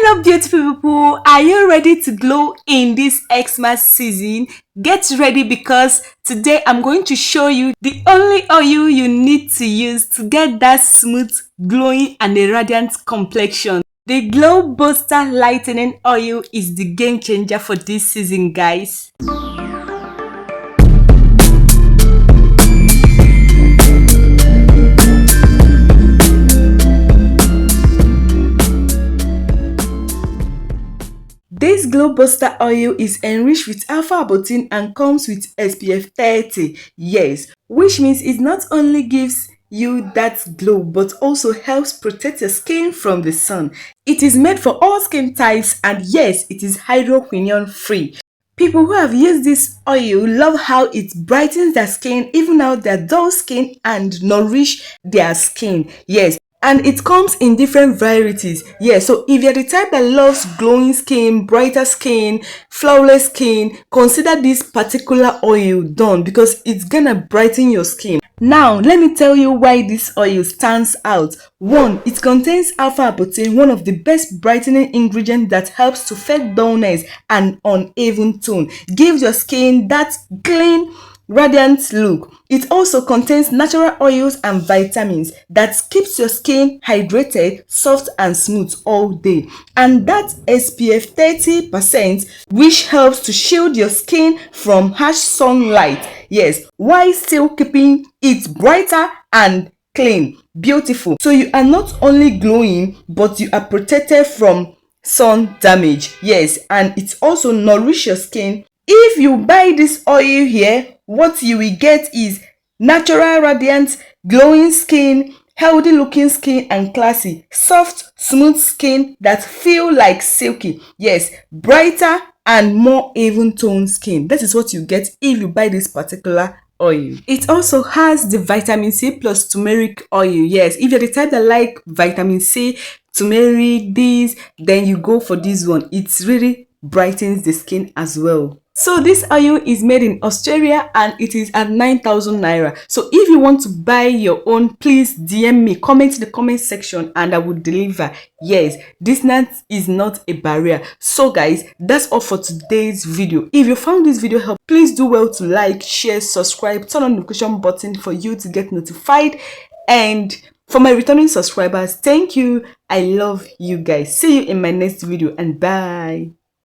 up, beautiful people? Are you ready to glow in this Xmas season? Get ready, because today I'm going to show you the only oil you need to use to get that smooth, glowing and a radiant complexion. The Glow Booster Lightening Oil is the game changer for this season, guys. This Glow Booster oil is enriched with Alpha Arbutin and comes with SPF 30, yes, which means it not only gives you that glow but also helps protect your skin from the sun. It is made for all skin types, and yes, it is hydroquinone free. People who have used this oil love how it brightens their skin, even out their dull skin, and nourish their skin, yes. And it comes in different varieties. Yeah, so if you're the type that loves glowing skin, brighter skin, flawless skin, consider this particular oil done, because it's gonna brighten your skin. Now, let me tell you why this oil stands out. One, it contains Alpha Arbutin, one of the best brightening ingredients that helps to fade dullness and uneven tone. Gives your skin that clean, radiant look. It also contains natural oils and vitamins that keeps your skin hydrated, soft and smooth all day. And that SPF 30%, which helps to shield your skin from harsh sunlight, yes, while still keeping it brighter and clean, beautiful. So you are not only glowing, but you are protected from sun damage, yes, and it also nourishes your skin. If you buy this oil here, what you will get is natural, radiant, glowing skin, healthy looking skin, and classy, soft, smooth skin that feel like silky. Yes, brighter and more even toned skin. That is what you get if you buy this particular oil. It also has the vitamin C plus turmeric oil. Yes, if you're the type that like vitamin C, turmeric, this, then you go for this one. It really brightens the skin as well. So this oil is made in Australia and it is at 9,000 naira. So if you want to buy your own, please DM me, comment in the comment section, and I will deliver. Yes, distance is not a barrier. So guys, that's all for today's video. If you found this video helpful, please do well to like, share, subscribe, turn on the notification button for you to get notified. And for my returning subscribers, thank you. I love you guys. See you in my next video, and bye.